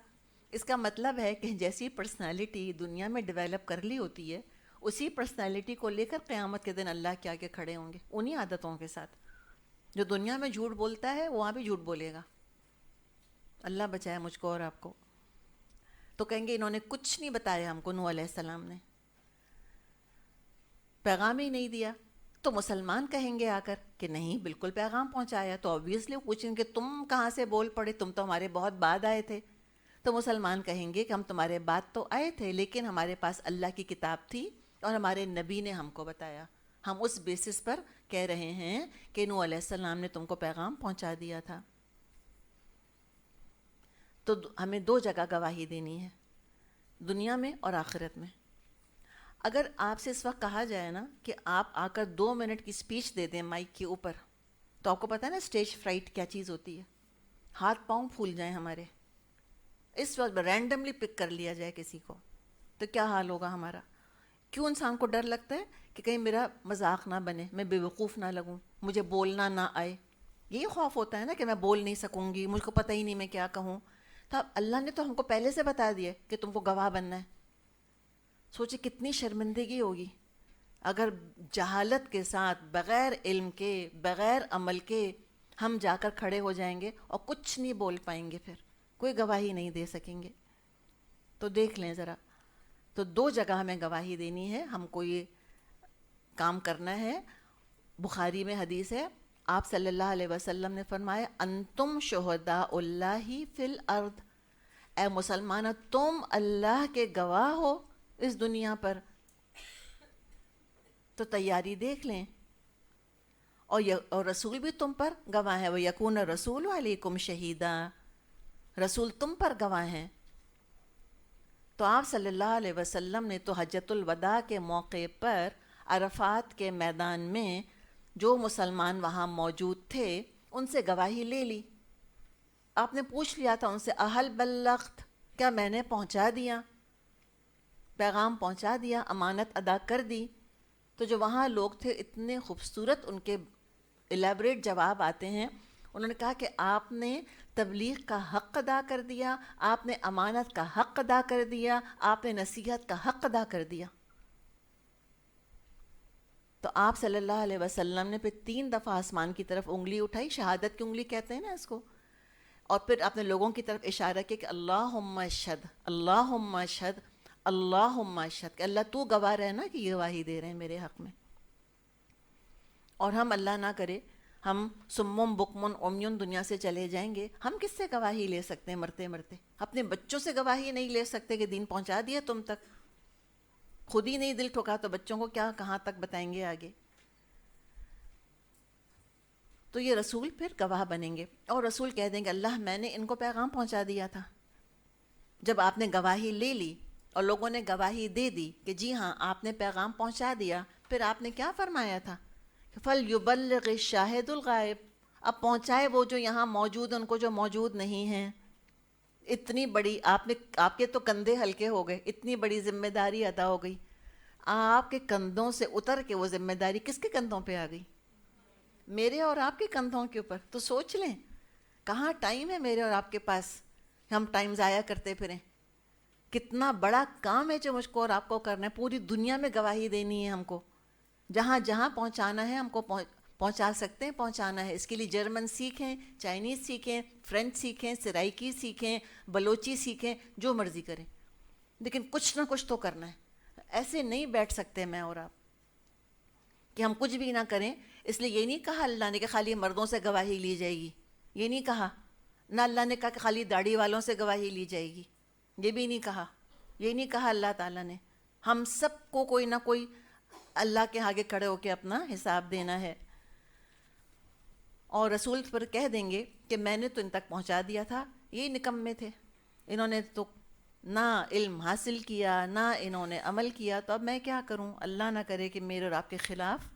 اس کا مطلب ہے کہ جیسی پرسنالٹی دنیا میں ڈیولپ کر لی ہوتی ہے، اسی پرسنالٹی کو لے کر قیامت کے دن اللہ کے آگے کھڑے ہوں گے، انہی عادتوں کے ساتھ. جو دنیا میں جھوٹ بولتا ہے وہاں بھی جھوٹ بولے گا. اللہ بچائے مجھ کو اور آپ کو. تو کہیں گے انہوں نے کچھ نہیں بتایا ہم کو، نوح علیہ السلام نے پیغام ہی نہیں دیا. تو مسلمان کہیں گے آ کر کہ نہیں، بالکل پیغام پہنچایا. تو آبویسلی پوچھیں گے تم کہاں سے بول پڑے، تم تو ہمارے بہت بعد آئے تھے. تو مسلمان کہیں گے کہ ہم تمہارے بعد تو آئے تھے، لیکن ہمارے پاس اللہ کی کتاب تھی اور ہمارے نبی نے ہم کو بتایا، ہم اس بیسس پر کہہ رہے ہیں کہ نوح علیہ السلام نے تم کو پیغام پہنچا دیا تھا. تو ہمیں دو جگہ گواہی دینی ہے، دنیا میں اور آخرت میں. اگر آپ سے اس وقت کہا جائے نا کہ آپ آ کر 2 منٹ کی سپیچ دے دیں مائک کے اوپر، تو آپ کو پتہ ہے نا اسٹیج فرائٹ کیا چیز ہوتی ہے، ہاتھ پاؤں پھول جائیں ہمارے. اس وقت رینڈملی پک کر لیا جائے کسی کو تو کیا حال ہوگا ہمارا؟ کیوں انسان کو ڈر لگتا ہے کہ کہیں میرا مذاق نہ بنے، میں بے وقوف نہ لگوں، مجھے بولنا نہ آئے. یہی خوف ہوتا ہے نا کہ میں بول نہیں سکوں گی، مجھ کو پتہ ہی نہیں میں کیا کہوں. تو اللہ نے تو ہم کو پہلے سے بتا دیا کہ تم کو گواہ بننا ہے. سوچے کتنی شرمندگی ہوگی اگر جہالت کے ساتھ، بغیر علم کے، بغیر عمل کے ہم جا کر کھڑے ہو جائیں گے اور کچھ نہیں بول پائیں گے، پھر کوئی گواہی نہیں دے سکیں گے. تو دیکھ لیں ذرا. تو دو جگہ ہمیں گواہی دینی ہے، ہم کو یہ کام کرنا ہے. بخاری میں حدیث ہے، آپ صلی اللہ علیہ وسلم نے فرمایا انتم شہداء اللہ فی الارض، اے مسلمانہ تم اللہ کے گواہ ہو اس دنیا پر. تو تیاری دیکھ لیں. اور رسول بھی تم پر گواہ ہے، وَيَكُونَ الرَّسُولُ عَلَيْكُمْ شَهِيدًا، رسول تم پر گواہ ہیں. تو آپ صلی اللہ علیہ وسلم نے تو حجۃ الوداع کے موقع پر عرفات کے میدان میں جو مسلمان وہاں موجود تھے ان سے گواہی لے لی. آپ نے پوچھ لیا تھا ان سے اہل بلغت، کیا میں نے پہنچا دیا، پیغام پہنچا دیا، امانت ادا کر دی؟ تو جو وہاں لوگ تھے اتنے خوبصورت ان کے الیبریٹ جواب آتے ہیں. انہوں نے کہا کہ آپ نے تبلیغ کا حق ادا کر دیا، آپ نے امانت کا حق ادا کر دیا، آپ نے نصیحت کا حق ادا کر دیا. تو آپ صلی اللہ علیہ وسلم نے پھر 3 دفعہ آسمان کی طرف انگلی اٹھائی، شہادت کی انگلی کہتے ہیں نا اس کو، اور پھر اپنے لوگوں کی طرف اشارہ کیا کہ اللہم اشہد، اللہم اشہد، اللہم اشہد، کہ اللہ تو گواہ رہے نا کہ یہ گواہی دے رہے ہیں میرے حق میں. اور ہم اللہ نہ کرے ہم سمم بکمن عمیون دنیا سے چلے جائیں گے، ہم کس سے گواہی لے سکتے ہیں مرتے مرتے؟ اپنے بچوں سے گواہی نہیں لے سکتے کہ دین پہنچا دیا تم تک. خود ہی نہیں دل ٹھکا تو بچوں کو کیا کہاں تک بتائیں گے آگے؟ تو یہ رسول پھر گواہ بنیں گے اور رسول کہہ دیں گے اللہ میں نے ان کو پیغام پہنچا دیا تھا. جب آپ نے گواہی لے لی اور لوگوں نے گواہی دے دی کہ جی ہاں آپ نے پیغام پہنچا دیا، پھر آپ نے کیا فرمایا تھا؟ فَلْيُبَلِّغِ الشَّاهِدُ الْغَائِبُ، اب پہنچائے وہ جو یہاں موجود ان کو جو موجود نہیں ہیں. اتنی بڑی آپ کے تو کندھے ہلکے ہو گئے، اتنی بڑی ذمہ داری ادا ہو گئی. آپ کے کندھوں سے اتر کے وہ ذمہ داری کس کے کندھوں پہ آ گئی؟ میرے اور آپ کے کندھوں کے اوپر. تو سوچ لیں کہاں ٹائم ہے میرے اور آپ کے پاس، ہم ٹائم ضائع کرتے پھریں. کتنا بڑا کام ہے جو مجھ کو اور آپ کو کرنا ہے. پوری دنیا میں گواہی دینی ہے ہم کو، جہاں جہاں پہنچانا ہے ہم کو پہنچا سکتے ہیں، پہنچانا ہے. اس کے لیے جرمن سیکھیں، چائنیز سیکھیں، فرینچ سیکھیں، سرائکی سیکھیں، بلوچی سیکھیں، جو مرضی کریں، لیکن کچھ نہ کچھ تو کرنا ہے. ایسے نہیں بیٹھ سکتے میں اور آپ کہ ہم کچھ بھی نہ کریں. اس لیے یہ نہیں کہا اللہ نے کہ خالی مردوں سے گواہی لی جائے گی، یہ نہیں کہا. نہ اللہ نے کہا کہ خالی داڑھی والوں سے گواہی لی جائے گی، یہ بھی نہیں کہا. یہ نہیں کہا اللہ تعالیٰ نے. ہم سب کو کوئی نہ کوئی اللہ کے آگے کھڑے ہو کے اپنا حساب دینا ہے. اور رسول پر کہہ دیں گے کہ میں نے تو ان تک پہنچا دیا تھا, یہی نکمے تھے, انہوں نے تو نہ علم حاصل کیا نہ انہوں نے عمل کیا, تو اب میں کیا کروں؟ اللہ نہ کرے کہ میرے اور آپ کے خلاف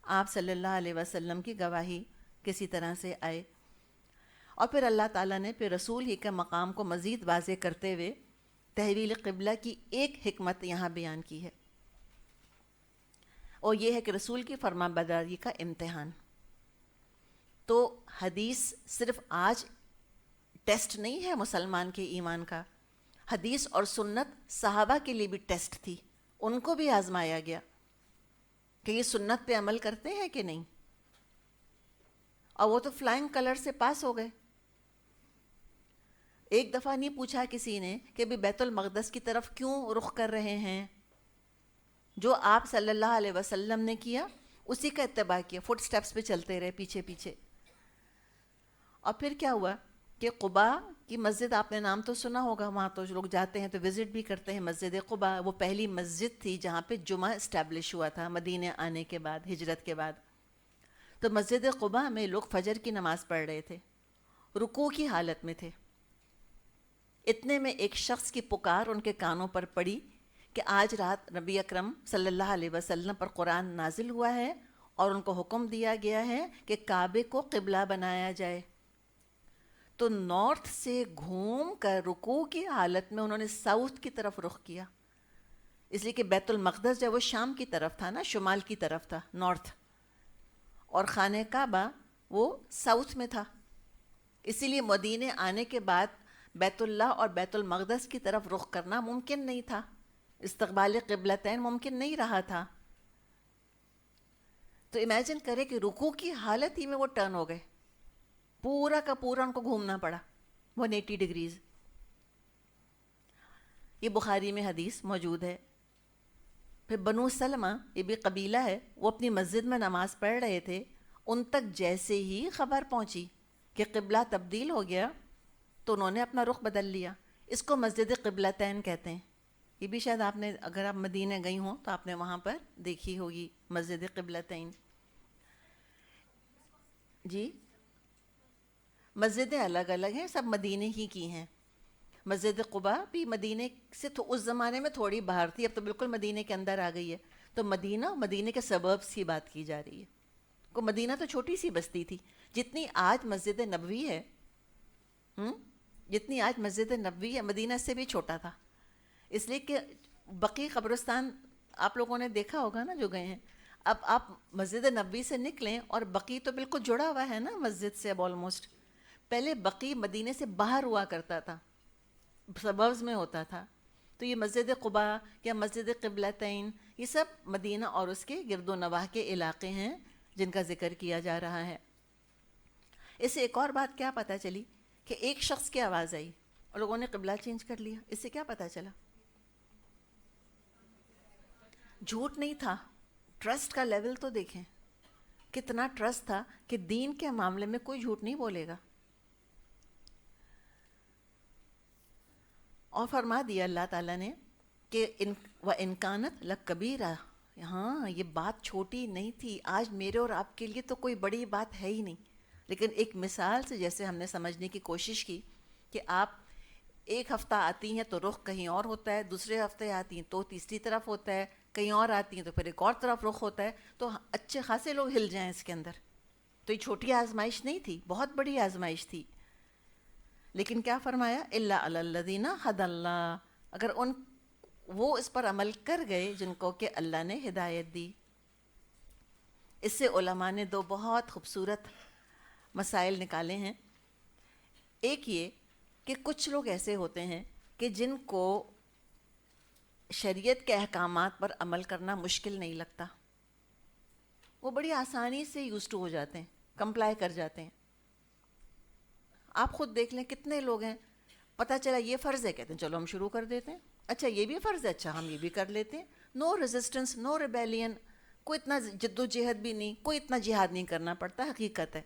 آپ صلی اللہ علیہ وسلم کی گواہی کسی طرح سے آئے. اور پھر اللہ تعالیٰ نے پھر رسول ہی کے مقام کو مزید واضح کرتے ہوئے تحویل قبلہ کی ایک حکمت یہاں بیان کی ہے, اور یہ ہے کہ رسول کی فرما برداری کا امتحان. تو حدیث صرف آج ٹیسٹ نہیں ہے مسلمان کے ایمان کا, حدیث اور سنت صحابہ کے لیے بھی ٹیسٹ تھی, ان کو بھی آزمایا گیا کہ یہ سنت پہ عمل کرتے ہیں کہ نہیں, اور وہ تو فلائنگ کلر سے پاس ہو گئے. ایک دفعہ نہیں پوچھا کسی نے کہ بھی بیت المقدس کی طرف کیوں رخ کر رہے ہیں, جو آپ صلی اللہ علیہ وسلم نے کیا اسی کا اتباع کیا, فٹ سٹیپس پہ چلتے رہے پیچھے پیچھے. اور پھر کیا ہوا کہ قباء کی مسجد, آپ نے نام تو سنا ہوگا, وہاں تو لوگ جاتے ہیں تو وزٹ بھی کرتے ہیں مسجد قباء. وہ پہلی مسجد تھی جہاں پہ جمعہ اسٹیبلش ہوا تھا مدینہ آنے کے بعد, ہجرت کے بعد. تو مسجد قباء میں لوگ فجر کی نماز پڑھ رہے تھے, رکوع کی حالت میں تھے. اتنے میں ایک شخص کی پکار ان کے کانوں پر پڑی کہ آج رات نبی اکرم صلی اللہ علیہ وسلم پر قرآن نازل ہوا ہے اور ان کو حکم دیا گیا ہے کہ کعبے کو قبلہ بنایا جائے. تو نارتھ سے گھوم کر رکوع کی حالت میں انہوں نے ساؤتھ کی طرف رخ کیا, اس لیے کہ بیت المقدس جو وہ شام کی طرف تھا نا, شمال کی طرف تھا, نارتھ, اور خانہ کعبہ وہ ساؤتھ میں تھا. اسی لیے مدینے آنے کے بعد بیت اللہ اور بیت المقدس کی طرف رخ کرنا ممکن نہیں تھا, استقبال قبلتین ممکن نہیں رہا تھا. تو امیجن کرے کہ رکوع کی حالت ہی میں وہ ٹرن ہو گئے, پورا کا پورا ان کو گھومنا پڑا 180 ڈگریز. یہ بخاری میں حدیث موجود ہے. پھر بنو سلمہ, یہ بھی قبیلہ ہے, وہ اپنی مسجد میں نماز پڑھ رہے تھے, ان تک جیسے ہی خبر پہنچی کہ قبلہ تبدیل ہو گیا تو انہوں نے اپنا رخ بدل لیا. اس کو مسجد قبلتین کہتے ہیں. یہ بھی شاید آپ نے, اگر آپ مدینہ گئی ہوں تو آپ نے وہاں پر دیکھی ہوگی مسجد قبلتین. جی, مسجدیں الگ الگ ہیں, سب مدینے ہی کی ہیں. مسجد قباء بھی مدینے سے اس زمانے میں تھوڑی باہر تھی, اب تو بالکل مدینے کے اندر آ گئی ہے. تو مدینے کے سبربس کی بات کی جا رہی ہے. کو مدینہ تو چھوٹی سی بستی تھی, جتنی آج مسجد نبوی ہے, جتنی آج مسجد نبوی ہے مدینہ سے بھی چھوٹا تھا. اس لیے کہ بقی قبرستان آپ لوگوں نے دیکھا ہوگا نا جو گئے ہیں. اب آپ مسجد نبوی سے نکلیں اور بقی تو بالکل جڑا ہوا ہے نا مسجد سے اب آلموسٹ. پہلے بقی مدینے سے باہر ہوا کرتا تھا, سبربز میں ہوتا تھا. تو یہ مسجد قباء یا مسجد قبلتین یہ سب مدینہ اور اس کے گرد و نواح کے علاقے ہیں جن کا ذکر کیا جا رہا ہے. اس سے ایک اور بات کیا پتہ چلی کہ ایک شخص کی آواز آئی اور لوگوں نے قبلہ چینج کر لیا. اس سے کیا پتہ چلا؟ جھوٹ نہیں تھا, ٹرسٹ کا لیول تو دیکھیں کتنا ٹرسٹ تھا کہ دین کے معاملے میں کوئی جھوٹ نہیں بولے گا. اور فرما دیا اللہ تعالیٰ نے کہ وَإِنْ كَانَتْ لَكَبِيرَةٌ, ہاں یہ بات چھوٹی نہیں تھی. آج میرے اور آپ کے لیے تو کوئی بڑی بات ہے ہی نہیں, لیکن ایک مثال سے جیسے ہم نے سمجھنے کی کوشش کی کہ آپ ایک ہفتہ آتی ہیں تو رخ کہیں اور ہوتا ہے, دوسرے ہفتے آتی ہیں تو تیسری طرف ہوتا ہے, کہیں اور آتی ہیں تو پھر ایک اور طرف رخ ہوتا ہے. تو اچھے خاصے لوگ ہل جائیں اس کے اندر. تو یہ چھوٹی آزمائش نہیں تھی, بہت بڑی آزمائش تھی. لیکن کیا فرمایا؟ الا علی الذین ھدی اللہ, اگر وہ اس پر عمل کر گئے جن کو کہ اللہ نے ہدایت دی. اس سے علماء نے دو بہت خوبصورت مسائل نکالے ہیں. ایک یہ کہ کچھ لوگ ایسے ہوتے ہیں کہ جن کو شریعت کے احکامات پر عمل کرنا مشکل نہیں لگتا, وہ بڑی آسانی سے یوز ٹو ہو جاتے ہیں, کمپلائی کر جاتے ہیں. آپ خود دیکھ لیں کتنے لوگ ہیں, پتہ چلا یہ فرض ہے, کہتے ہیں چلو ہم شروع کر دیتے ہیں. اچھا یہ بھی فرض ہے, اچھا ہم یہ بھی کر لیتے ہیں. نو ریزسٹنس, نو ریبیلین, کوئی اتنا جد و جہد بھی نہیں, کوئی اتنا جہاد نہیں کرنا پڑتا. حقیقت ہے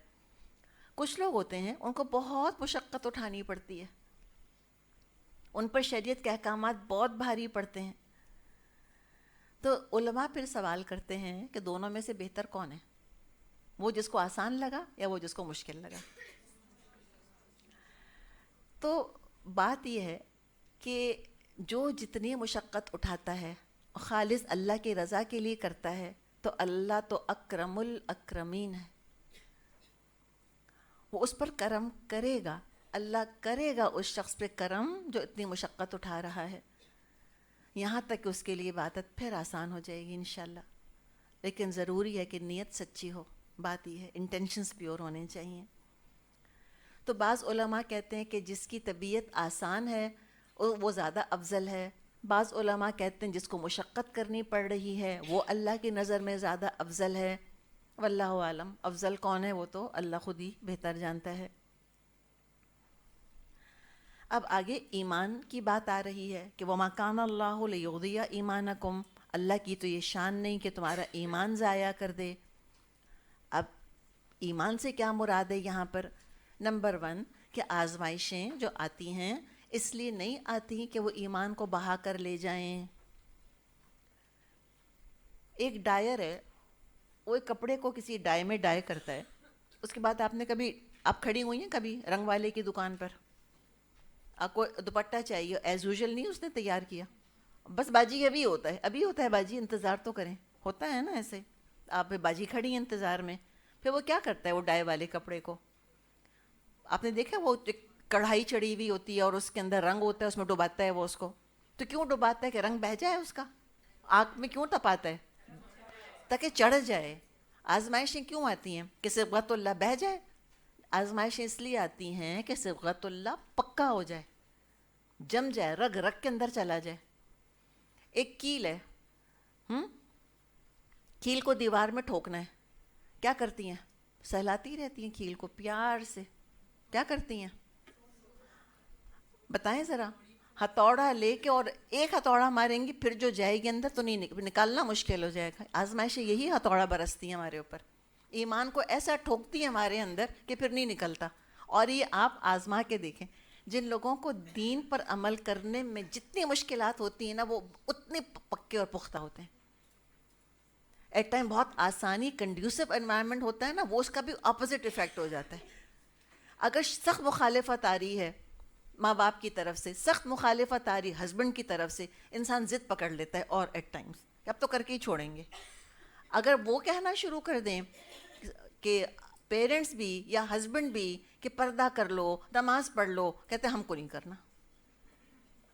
کچھ لوگ ہوتے ہیں ان کو بہت مشقت اٹھانی پڑتی ہے, ان پر شریعت کے احکامات بہت بھاری پڑتے ہیں. تو علماء پھر سوال کرتے ہیں کہ دونوں میں سے بہتر کون ہے، وہ جس کو آسان لگا یا وہ جس کو مشکل لگا؟ تو بات یہ ہے کہ جو جتنی مشقت اٹھاتا ہے خالص اللہ کی رضا کے لیے کرتا ہے تو اللہ تو اکرم الاکرمین ہے، وہ اس پر کرم کرے گا، اللہ کرے گا اس شخص پہ کرم جو اتنی مشقت اٹھا رہا ہے، یہاں تک کہ اس کے لیے عبادت پھر آسان ہو جائے گی انشاءاللہ۔ لیکن ضروری ہے کہ نیت سچی ہو، بات یہ ہے، انٹینشنز پیور ہونے چاہیے۔ تو بعض علماء کہتے ہیں کہ جس کی طبیعت آسان ہے وہ زیادہ افضل ہے، بعض علماء کہتے ہیں جس کو مشقت کرنی پڑ رہی ہے وہ اللہ کی نظر میں زیادہ افضل ہے، واللہ عالم، افضل کون ہے وہ تو اللہ خود ہی بہتر جانتا ہے۔ اب آگے ایمان کی بات آ رہی ہے کہ وَمَا كَانَ اللَّهُ لِيُضِيعَ إِيمَانَكُمْ، اللہ کی تو یہ شان نہیں کہ تمہارا ایمان ضائع کر دے۔ اب ایمان سے کیا مراد ہے یہاں پر؟ نمبر 1 کہ آزمائشیں جو آتی ہیں اس لیے نہیں آتی کہ وہ ایمان کو بہا کر لے جائیں۔ ایک ڈائر ہے، وہ ایک کپڑے کو کسی ڈائی میں ڈائی کرتا ہے، اس کے بعد آپ کھڑی ہوئی ہیں کبھی رنگ والے کی دکان پر، آپ کو دوپٹہ چاہیے، ایز یوزول نہیں اس نے تیار کیا، بس باجی ابھی ہوتا ہے باجی انتظار تو کریں، ہوتا ہے نا ایسے، آپ باجی کھڑی ہیں انتظار میں، پھر وہ کیا کرتا ہے وہ ڈائی والے کپڑے کو، آپ نے دیکھا وہ کڑھائی چڑھی ہوئی ہوتی ہے اور اس کے اندر رنگ ہوتا ہے، اس میں ڈباتا ہے وہ اس کو، تو کیوں ڈباتا ہے کہ رنگ بہہ جائے اس کا، آگ میں کیوں تپاتا ہے؟ تاکہ چڑھ جائے۔ آزمائشیں کیوں آتی ہیں؟ کہ صبغت اللہ بہہ جائے؟ آزمائشیں اس لیے آتی ہیں کہ صبغت اللہ پکا ہو جائے، جم جائے، رگ رگ کے اندر چلا جائے۔ ایک کیل ہے، کیل کو دیوار میں ٹھوکنا ہے، کیا کرتی ہیں؟ سہلاتی رہتی ہیں کیل کو پیار سے، کیا کرتی ہیں بتائیں ذرا؟ ہتھوڑا لے کے اور ایک ہتھوڑا ماریں گی، پھر جو جائے گی اندر تو نہیں نکالنا مشکل ہو جائے گا۔ آزمائشیں یہی ہتھوڑا برستی ہیں ہمارے اوپر، ایمان کو ایسا ٹھوکتی ہیں ہمارے اندر کہ پھر نہیں نکلتا۔ اور یہ آپ آزما کے دیکھیں، جن لوگوں کو دین پر عمل کرنے میں جتنی مشکلات ہوتی ہیں نا وہ اتنے پکے اور پختہ ہوتے ہیں۔ ایٹ ٹائم بہت آسانی، کنڈیوسو انوائرمنٹ ہوتا ہے نا، وہ اس کا بھی اپوزٹ ایفیکٹ ہو جاتا ہے۔ اگر سخت مخالفت آ رہی ہے ماں باپ کی طرف سے، سخت مخالفت آ رہی ہسبینڈ کی طرف سے، انسان ضد پکڑ لیتا ہے، اور ایٹ ٹائمز اب تو کر کے ہی چھوڑیں گے۔ اگر وہ کہنا شروع کر دیں کہ پیرنٹس بھی یا ہسبینڈ بھی کہ پردہ کر لو، نماز پڑھ لو، کہتے ہیں ہم کو نہیں کرنا،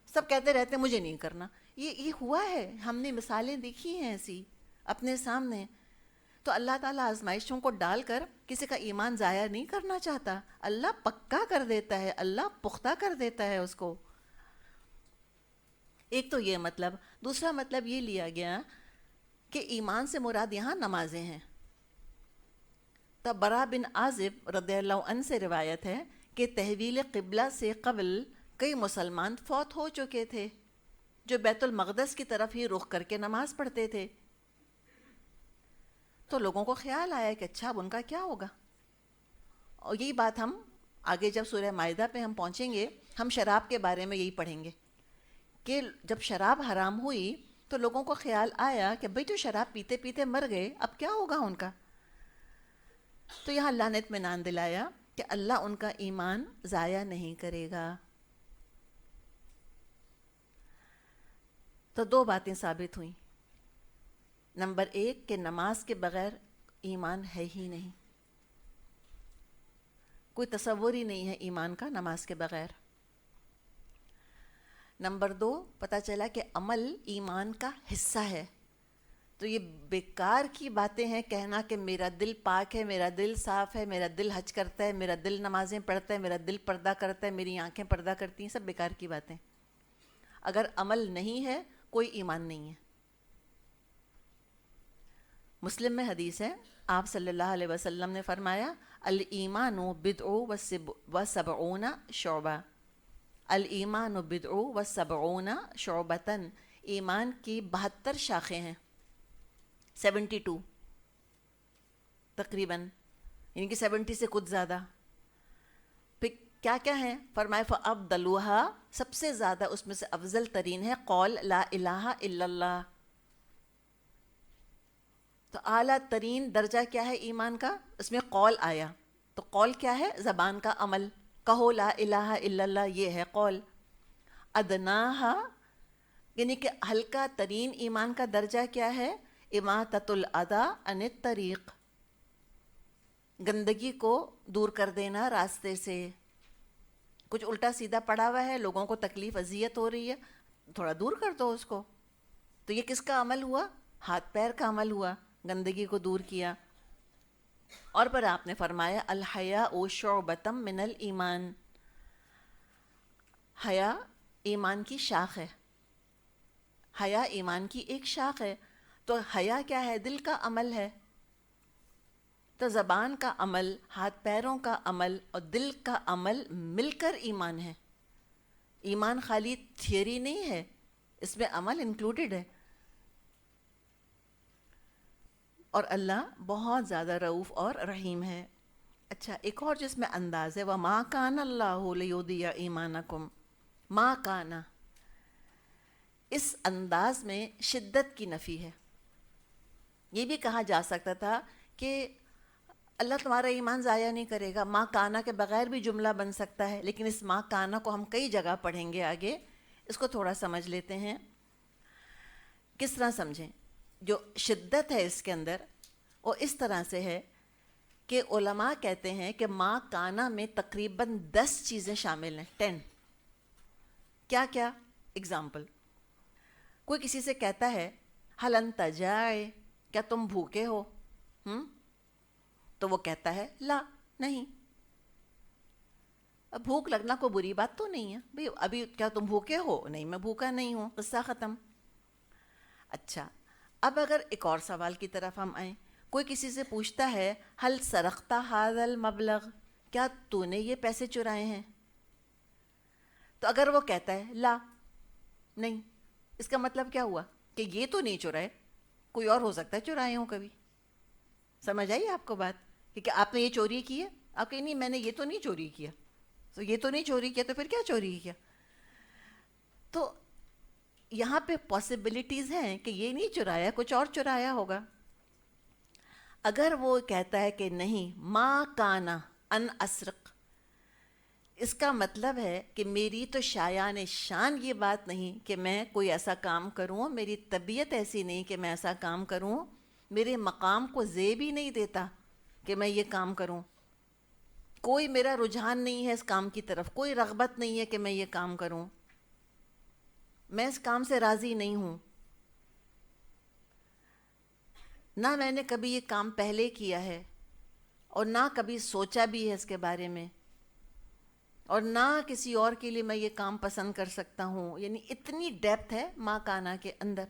سب کہتے رہتے ہیں مجھے نہیں کرنا۔ یہ ہوا ہے، ہم نے مثالیں دیکھی ہیں ایسی اپنے سامنے۔ تو اللہ تعالیٰ آزمائشوں کو ڈال کر کسی کا ایمان ضائع نہیں کرنا چاہتا، اللہ پکا کر دیتا ہے، اللہ پختہ کر دیتا ہے اس کو۔ ایک تو یہ مطلب، دوسرا مطلب یہ لیا گیا کہ ایمان سے مراد یہاں نمازیں ہیں۔ تب برا بن عازب رضی اللہ عنہ سے روایت ہے کہ تحویل قبلہ سے قبل کئی مسلمان فوت ہو چکے تھے جو بیت المقدس کی طرف ہی رخ کر کے نماز پڑھتے تھے۔ تو لوگوں کو خیال آیا کہ اچھا اب ان کا کیا ہوگا، اور یہی بات ہم آگے جب سورہ مائدہ پہ ہم پہنچیں گے، ہم شراب کے بارے میں یہی پڑھیں گے کہ جب شراب حرام ہوئی تو لوگوں کو خیال آیا کہ بھئی تو شراب پیتے پیتے مر گئے، اب کیا ہوگا ان کا؟ تو یہاں اللہ نے اطمینان دلایا کہ اللہ ان کا ایمان ضائع نہیں کرے گا۔ تو دو باتیں ثابت ہوئیں، نمبر 1 کہ نماز کے بغیر ایمان ہے ہی نہیں، کوئی تصور ہی نہیں ہے ایمان کا نماز کے بغیر۔ نمبر 2 پتہ چلا کہ عمل ایمان کا حصہ ہے۔ تو یہ بیکار کی باتیں ہیں کہنا کہ میرا دل پاک ہے، میرا دل صاف ہے، میرا دل حج کرتا ہے، میرا دل نمازیں پڑھتا ہے، میرا دل پردہ کرتا ہے، میری آنکھیں پردہ کرتی ہیں، سب بیکار کی باتیں۔ اگر عمل نہیں ہے کوئی ایمان نہیں ہے۔ مسلم میں حدیث ہے، آپ صلی اللہ علیہ وسلم نے فرمایا الایمان بدع و سبعون شعبہ، الایمان بدع و سبعون شعبۃ، ایمان کی 72 شاخیں ہیں، 72 تقریباً، یعنی کہ 70 سے کچھ زیادہ۔ پھر کیا کیا ہیں؟ فرمائے فَأَفْضَلُهَا، سب سے زیادہ اس میں سے افضل ترین ہے قول لا الہ الا اللہ، تو اعلیٰ ترین درجہ کیا ہے ایمان کا؟ اس میں قول آیا، تو قول کیا ہے؟ زبان کا عمل، کہو لا الہ الا اللہ، یہ ہے قول۔ ادناہا یعنی کہ ہلکا ترین ایمان کا درجہ کیا ہے؟ اماطۃ الاذی عن الطریق، گندگی کو دور کر دینا راستے سے۔ کچھ الٹا سیدھا پڑا ہوا ہے، لوگوں کو تکلیف اذیت ہو رہی ہے، تھوڑا دور کر دو اس کو۔ تو یہ کس کا عمل ہوا؟ ہاتھ پیر کا عمل ہوا، گندگی کو دور کیا۔ اور پھر آپ نے فرمایا الحیاء شعبۃ من الایمان، حیا ایمان کی شاخ ہے، حیا ایمان کی ایک شاخ ہے۔ تو حیا کیا ہے؟ دل کا عمل ہے۔ تو زبان کا عمل، ہاتھ پیروں کا عمل اور دل کا عمل مل کر ایمان ہے۔ ایمان خالی تھیوری نہیں ہے، اس میں عمل انکلوڈڈ ہے۔ اور اللہ بہت زیادہ رؤوف اور رحیم ہے۔ اچھا، ایک اور جس میں انداز ہے، وَمَا كَانَ اللَّهُ لِيُضِيعَ إِيمَانَكُمْ، ما کانا، اس انداز میں شدت کی نفی ہے۔ یہ بھی کہا جا سکتا تھا کہ اللہ تمہارا ایمان ضائع نہیں کرے گا، ما کانا کے بغیر بھی جملہ بن سکتا ہے، لیکن اس ما کانا کو ہم کئی جگہ پڑھیں گے آگے، اس کو تھوڑا سمجھ لیتے ہیں۔ کس طرح سمجھیں؟ جو شدت ہے اس کے اندر وہ اس طرح سے ہے کہ علماء کہتے ہیں کہ ما کانا میں تقریباً 10 چیزیں شامل ہیں، 10۔ کیا کیا؟ اگزامپل، کوئی کسی سے کہتا ہے حل انت جائع، کیا تم بھوکے ہو؟ تو وہ کہتا ہے لا، نہیں۔ اب بھوک لگنا کوئی بری بات تو نہیں ہے بھئی، ابھی کیا تم بھوکے ہو؟ نہیں، میں بھوکا نہیں ہوں، قصہ ختم۔ اچھا، اب اگر ایک اور سوال کی طرف ہم آئیں، کوئی کسی سے پوچھتا ہے حل سرقت ھذا المبلغ، کیا تو نے یہ پیسے چرائے ہیں؟ تو اگر وہ کہتا ہے لا، نہیں، اس کا مطلب کیا ہوا؟ کہ یہ تو نہیں چرائے، کوئی اور ہو سکتا ہے چرائے ہوں کبھی۔ سمجھ آئی آپ کو بات؟ کہ آپ نے یہ چوری کی ہے، آپ کہیں نہیں میں نے یہ تو نہیں چوری کیا، تو یہ تو نہیں چوری کیا، تو پھر کیا چوری کیا؟ تو یہاں پہ پاسبلٹیز ہیں کہ یہ نہیں چرایا، کچھ اور چرایا ہوگا۔ اگر وہ کہتا ہے کہ نہیں ما کانا ان اسرق، اس کا مطلب ہے کہ میری تو شایان شان یہ بات نہیں کہ میں کوئی ایسا کام کروں، میری طبیعت ایسی نہیں کہ میں ایسا کام کروں، میرے مقام کو زیب ہی نہیں دیتا کہ میں یہ کام کروں، کوئی میرا رجحان نہیں ہے اس کام کی طرف، کوئی رغبت نہیں ہے کہ میں یہ کام کروں، میں اس کام سے راضی نہیں ہوں، نہ میں نے کبھی یہ کام پہلے کیا ہے اور نہ کبھی سوچا بھی ہے اس کے بارے میں، اور نہ کسی اور کے لیے میں یہ کام پسند کر سکتا ہوں۔ یعنی اتنی ڈیپتھ ہے ما کانا کے اندر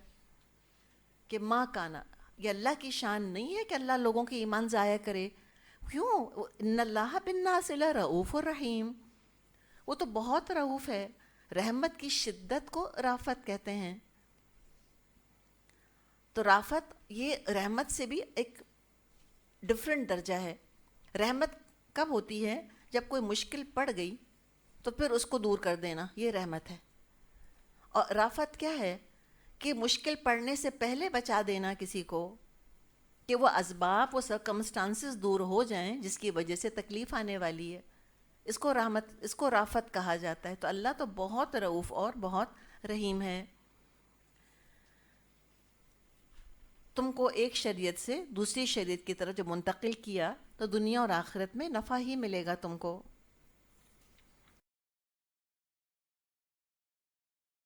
کہ ما کانا، یہ اللہ کی شان نہیں ہے کہ اللہ لوگوں کے ایمان ضائع کرے۔ کیوں؟ ان اللہ بالناس لرؤوف الرحیم، وہ تو بہت رؤوف ہے۔ رحمت کی شدت کو رافت کہتے ہیں۔ تو رافت یہ رحمت سے بھی ایک ڈفرینٹ درجہ ہے۔ رحمت کب ہوتی ہے؟ جب کوئی مشکل پڑ گئی تو پھر اس کو دور کر دینا، یہ رحمت ہے۔ اور رافت کیا ہے؟ کہ مشکل پڑنے سے پہلے بچا دینا کسی کو، کہ وہ اسباب، وہ سرکمسٹانسز دور ہو جائیں جس کی وجہ سے تکلیف آنے والی ہے، اس کو رحمت، اس کو رافت کہا جاتا ہے۔ تو اللہ تو بہت رؤوف اور بہت رحیم ہے۔ تم کو ایک شریعت سے دوسری شریعت کی طرف جو منتقل کیا تو دنیا اور آخرت میں نفع ہی ملے گا تم کو۔